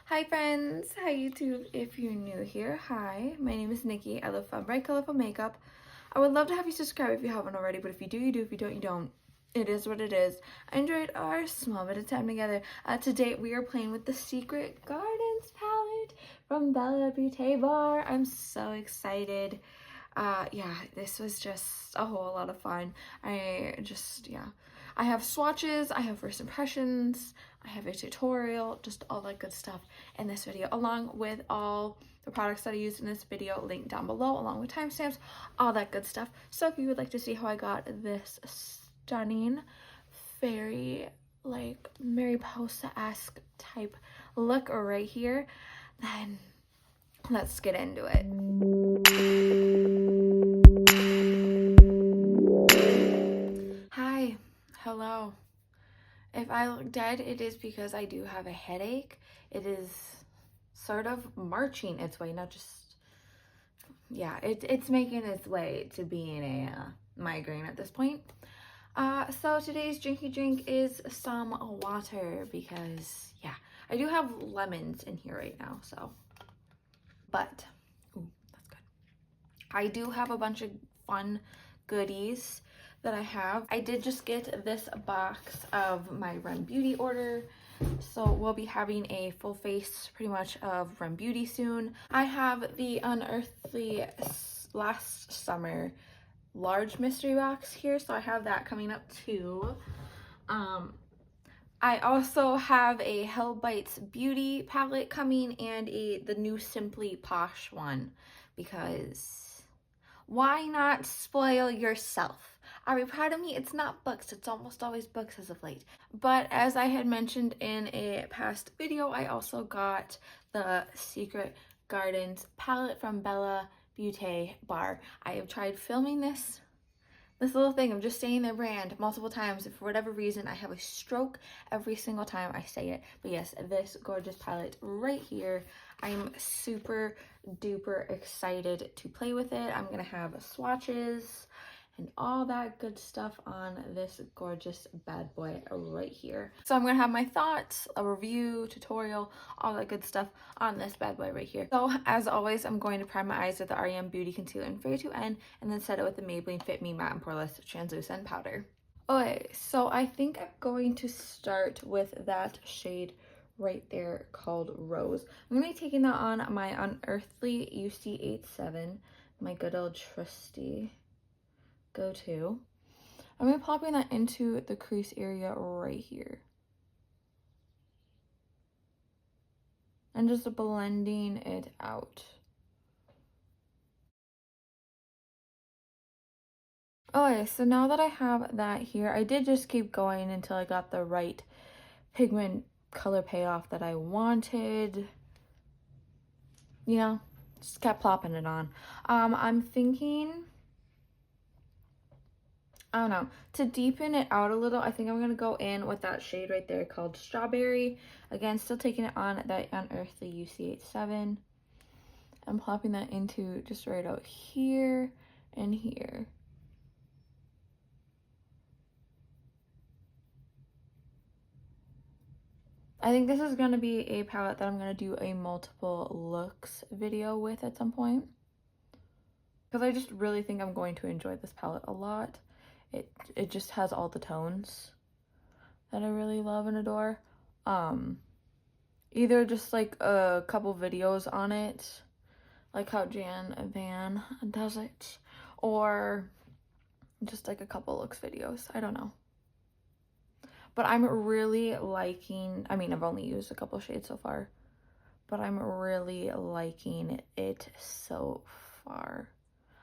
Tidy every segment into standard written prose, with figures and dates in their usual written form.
Hi friends, hi YouTube. If you're new here, hi, my name is Nikki. I love fun, bright, colorful makeup. I would love to have you subscribe if you haven't already, but if you do, you do. If you don't, you don't. It is what it is. I enjoyed our small bit of time together. Today we are playing with the Secret Gardens palette from BellaBeauteBar. I'm so excited. Yeah, this was just a whole lot of fun. I have swatches, I have first impressions, I have a tutorial, just all that good stuff in this video, along with all the products that I used in this video linked down below, along with timestamps, all that good stuff. So if you would like to see how I got this stunning, very like Mariposa-esque type look right here, then let's get into it. Hi, hello. If I look dead, it is because I do have a headache. It is sort of marching its way, not just, yeah, it's making its way to being a migraine at this point. So today's drinky drink is some water because, yeah, I do have lemons in here right now, so, but, ooh, that's good. I do have a bunch of fun goodies that I have. I did just get this box of my Run Beauty order, so we'll be having a full face pretty much of Run Beauty soon. I have the Unearthly last summer large mystery box here, so I have that coming up too. I also have a Hell Bites Beauty palette coming and the new Simply Posh one, because why not spoil yourself? Are you proud of me? It's not books. It's almost always books as of late. But as I had mentioned in a past video, I also got the Secret Gardens palette from BellaBeauteBar. I have tried filming this little thing of just saying their brand multiple times. If for whatever reason I have a stroke every single time I say it. But yes, this gorgeous palette right here, I'm super duper excited to play with it. I'm gonna have swatches and all that good stuff on this gorgeous bad boy right here. So I'm gonna have my thoughts, a review, tutorial, all that good stuff on this bad boy right here. So as always, I'm going to prime my eyes with the REM Beauty Concealer in Fair 2N and then set it with the Maybelline Fit Me Matte and Poreless Translucent Powder. Okay, so I think I'm going to start with that shade right there called Rose. I'm going to be taking that on my Unearthly UC87, my good old trusty go-to. I'm going to be popping that into the crease area right here. And just blending it out. Okay, so now that I have that here, I did just keep going until I got the right pigment color payoff that I wanted. You know, just kept plopping it on. I'm thinking, I don't know, to deepen it out a little, I think I'm going to go in with that shade right there called Strawberry. Again, still taking it on that Unearthly UC87. I'm plopping that into just right out here and here. I think this is going to be a palette that I'm going to do a multiple looks video with at some point, because I just really think I'm going to enjoy this palette a lot. It just has all the tones that I really love and adore. Either just like a couple videos on it, like how Jan Van does it, or just like a couple looks videos. I don't know. But I'm really liking, I mean, I've only used a couple shades so far, but I'm really liking it so far.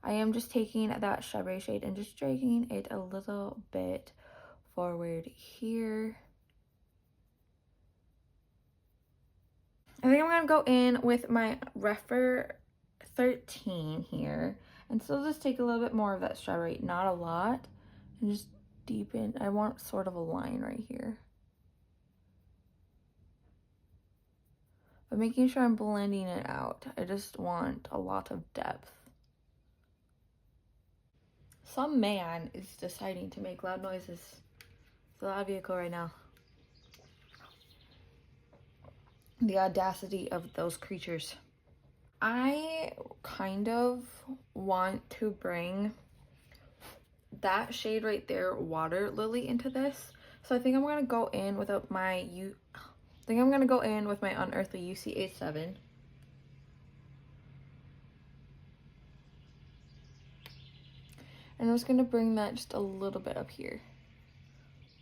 I am just taking that Strawberry shade and just dragging it a little bit forward here. I think I'm going to go in with my Refer 13 here. And still just take a little bit more of that strawberry, not a lot, and just deepen. I want sort of a line right here. But making sure I'm blending it out. I just want a lot of depth. Some man is deciding to make loud noises. It's a loud vehicle right now. The audacity of those creatures. I kind of want to bring that shade right there, Water Lily, into this. So I think I'm gonna go in with my Unearthly UC87. And I'm just gonna bring that just a little bit up here.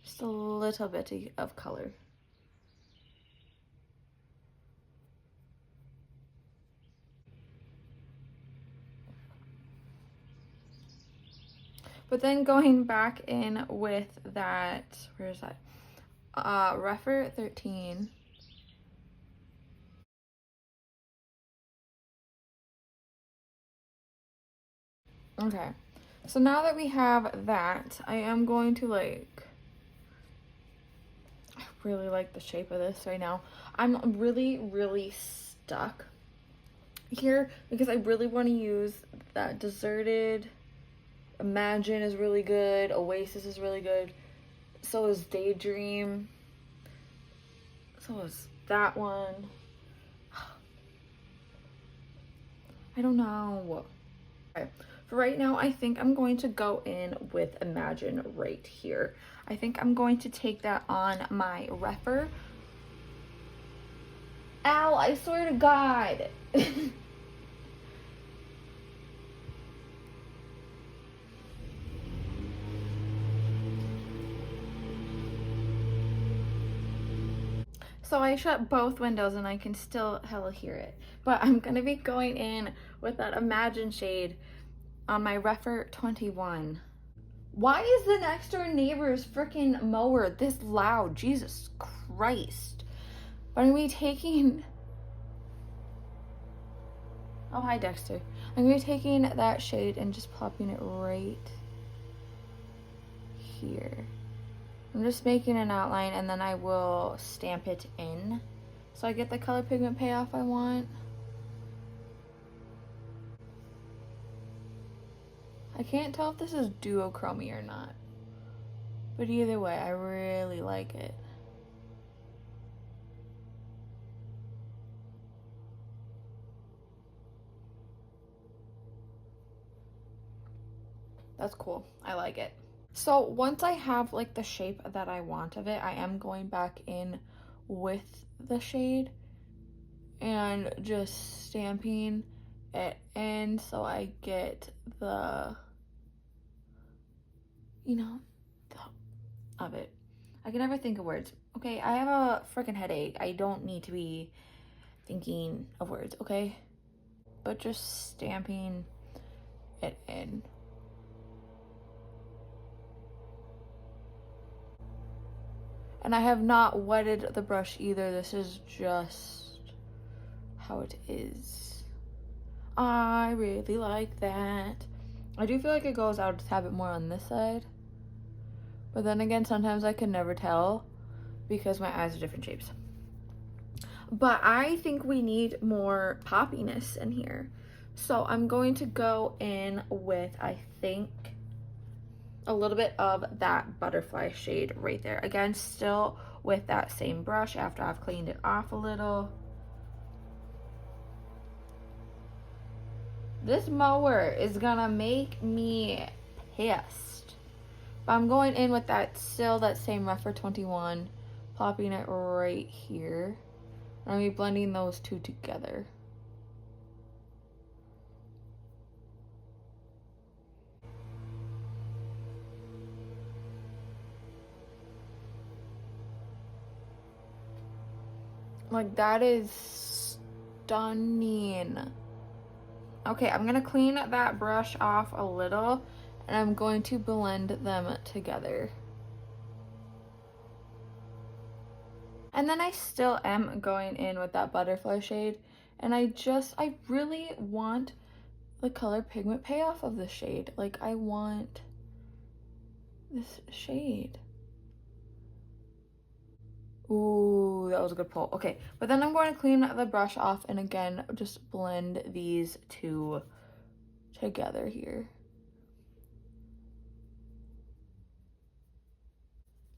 Just a little bit of color. But then going back in with that, where is that? Refer 13. Okay, so now that we have that, I am going to I really like the shape of this right now. I'm really stuck here because I really want to use that Deserted. Imagine is really good. Oasis is really good. So is Daydream. So is that one. I don't know. Okay. For right now, I think I'm going to go in with Imagine right here. I think I'm going to take that on my Refer. Ow, I swear to God. So I shut both windows and I can still hella hear it. But I'm gonna be going in with that Imagine shade on my Refer 21. Why is the next door neighbor's freaking mower this loud? Jesus Christ. But I'm gonna be taking... Oh, hi Dexter. I'm gonna be taking that shade and just popping it right here. I'm just making an outline and then I will stamp it in so I get the color pigment payoff I want. I can't tell if this is duochrome or not, but either way, I really like it. That's cool. I like it. So once I have like the shape that I want of it, I am going back in with the shade and just stamping it in so I get the, you know, the of it. I can never think of words. Okay, I have a freaking headache. I don't need to be thinking of words, okay? But just stamping it in. And I have not wetted the brush either. This is just how it is. I really like that. I do feel like it goes out a tad bit more on this side. But then again, sometimes I can never tell because my eyes are different shapes. But I think we need more poppiness in here. So I'm going to go in with, I think, a little bit of that butterfly shade right there. Again, still with that same brush after I've cleaned it off a little. This mower is gonna make me pissed. But I'm going in with that same Refer 21, popping it right here. I'm gonna be blending those two together. Like, that is stunning. Okay, I'm gonna clean that brush off a little and I'm going to blend them together. And then I still am going in with that butterfly shade and I really want the color pigment payoff of the shade. Like, I want this shade. Ooh, that was a good pull. Okay, but then I'm going to clean the brush off and again, just blend these two together here.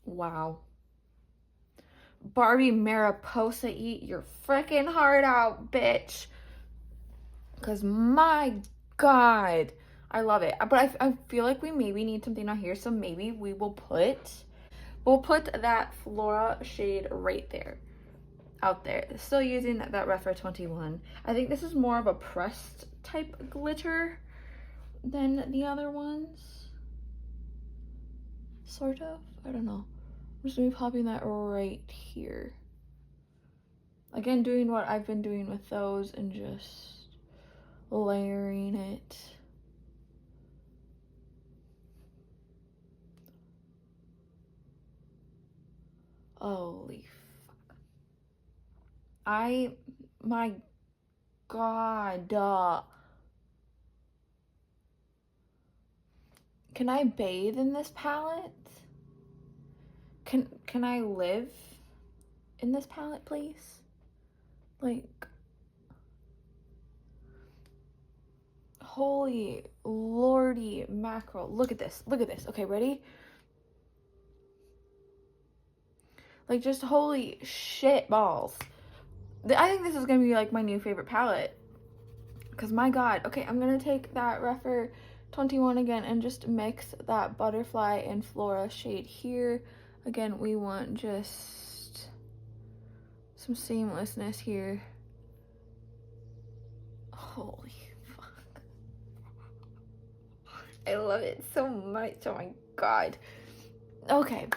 Wow. Barbie Mariposa, eat your freaking heart out, bitch. Because my God, I love it. But I feel like we maybe need something on here. So maybe we'll put that Flora shade right there. Out there. Still using that Refer 21. I think this is more of a pressed type glitter than the other ones. Sort of. I don't know. I'm just gonna be popping that right here. Again, doing what I've been doing with those and just layering it. Holy fuck. My God. Can I bathe in this palette? Can I live in this palette, please? Like, holy lordy mackerel. Look at this. Look at this. Okay, ready? Like, just holy shit balls. I think this is gonna be like my new favorite palette. Because my God. Okay, I'm gonna take that Refer 21 again and just mix that Butterfly and Flora shade here. Again, we want just some seamlessness here. Holy fuck. I love it so much. Oh my God. Okay.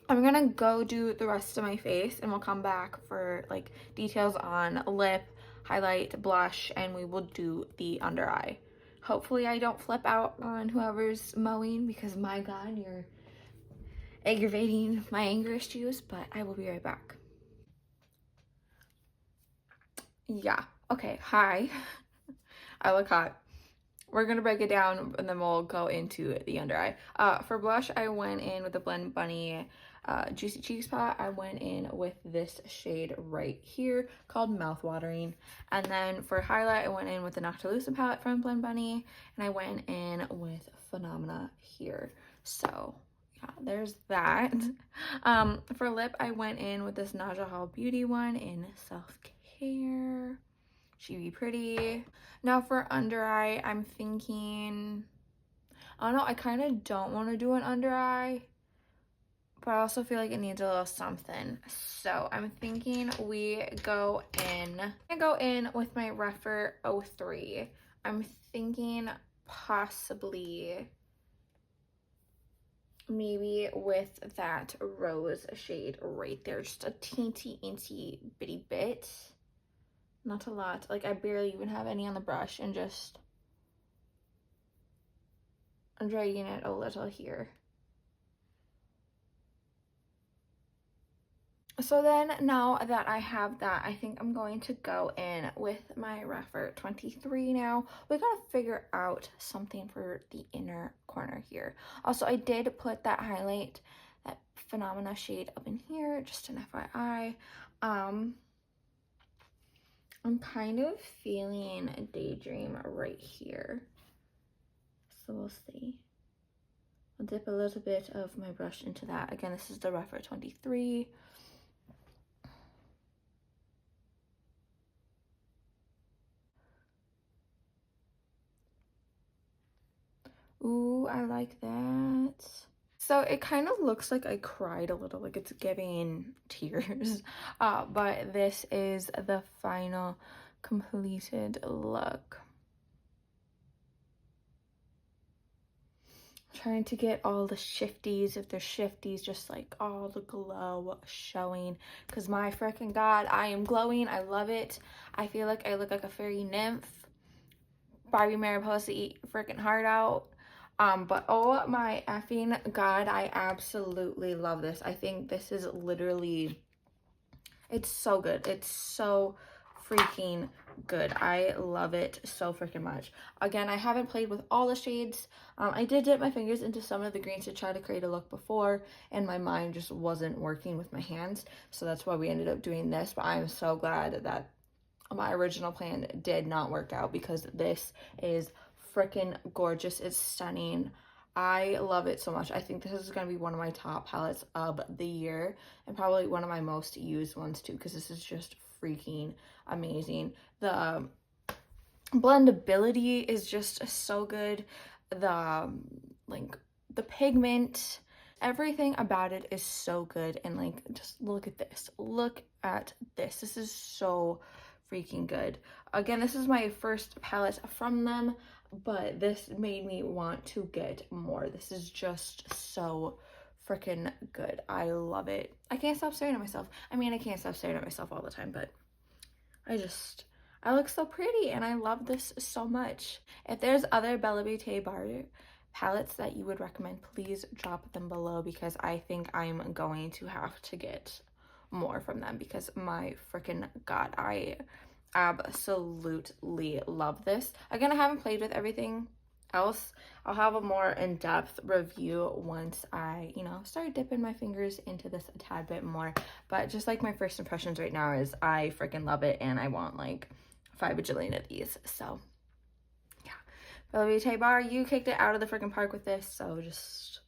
I'm gonna go do the rest of my face and we'll come back for like details on lip, highlight, blush, and we will do the under eye. Hopefully I don't flip out on whoever's mowing because my God, you're aggravating my anger issues, but I will be right back. Yeah, okay, hi. I look hot. We're gonna break it down and then we'll go into the under eye. For blush, I went in with the Blend Bunny Juicy Cheeks palette. I went in with this shade right here called Mouthwatering. And then for highlight, I went in with the Noctilucent palette from Blend Bunny. And I went in with Phenomena here. So yeah, there's that. For lip, I went in with this Naja Hall Beauty one in Self Care. She be pretty. Now for under eye, I'm thinking, I don't know, I kind of don't want to do an under eye, but I also feel like it needs a little something. So I'm thinking we go in. I go in with my Refer 03. I'm thinking possibly maybe with that rose shade right there, just a teensy incy bitty bit. Not a lot. Like, I barely even have any on the brush, and just I'm dragging it a little here. So then now that I have that, I think I'm going to go in with my Refer 23 now. We gotta figure out something for the inner corner here. Also, I did put that highlight, that Phenomena shade up in here, just an FYI. I'm kind of feeling a Daydream right here. So we'll see. I'll dip a little bit of my brush into that. Again, this is the Refer 23. Ooh, I like that. So it kind of looks like I cried a little, like it's giving tears. But this is the final completed look. Trying to get all the shifties, if they're shifties, just like all the glow showing, because my freaking God, I am glowing. I love it. I feel like I look like a fairy nymph. Barbie Mariposa, eat freaking heart out. But oh my effing God, I absolutely love this. I think this is literally, it's so good. It's so freaking good. I love it so freaking much. Again, I haven't played with all the shades. I did dip my fingers into some of the greens to try to create a look before, and my mind just wasn't working with my hands, so that's why we ended up doing this. But I'm so glad that my original plan did not work out, because this is freaking gorgeous. It's stunning. I love it so much. I think this is going to be one of my top palettes of the year and probably one of my most used ones too, because this is just freaking amazing. The blendability is just so good. The like the pigment, everything about it is so good. And like, just look at this. Look at this. This is so freaking good. Again, this is my first palette from them, but this made me want to get more. This is just so freaking good. I love it. I can't stop staring at myself. I mean, I can't stop staring at myself all the time, but I look so pretty and I love this so much. If there's other BellaBeauteBar palettes that you would recommend, please drop them below, because I think I'm going to have to get more from them, because my freaking God, I absolutely love this. Again, I haven't played with everything else. I'll have a more in-depth review once I, start dipping my fingers into this a tad bit more. But just like my first impressions right now is I freaking love it, and I want like 5 bajillion of these. So yeah, BellaBeauteBar, you kicked it out of the freaking park with this, so just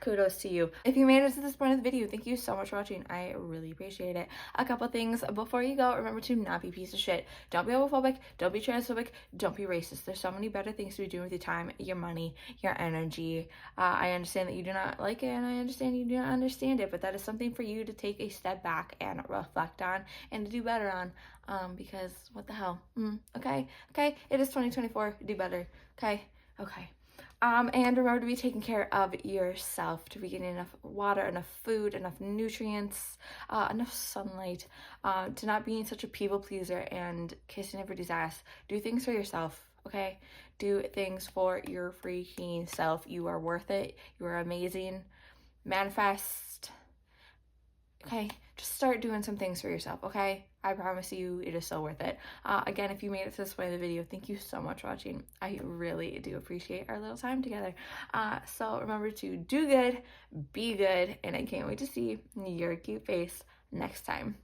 kudos to you. If you made it to this point of the video, thank you so much for watching. I really appreciate it. A couple things before you go. Remember to not be a piece of shit. Don't be homophobic. Don't be transphobic. Don't be racist. There's so many better things to be doing with your time, your money, your energy. I understand that you do not like it, and I understand you do not understand it, but that is something for you to take a step back and reflect on and to do better on. Because what the hell? Okay? It is 2024. Do better. Okay? And remember to be taking care of yourself, to be getting enough water, enough food, enough nutrients, enough sunlight, to not being such a people pleaser and kissing everybody's ass. Do things for yourself, okay? Do things for your freaking self. You are worth it. You are amazing. Manifest. Okay, just start doing some things for yourself, okay? I promise you, it is so worth it. Again, if you made it to this point of the video, thank you so much for watching. I really do appreciate our little time together. So remember to do good, be good, and I can't wait to see your cute face next time.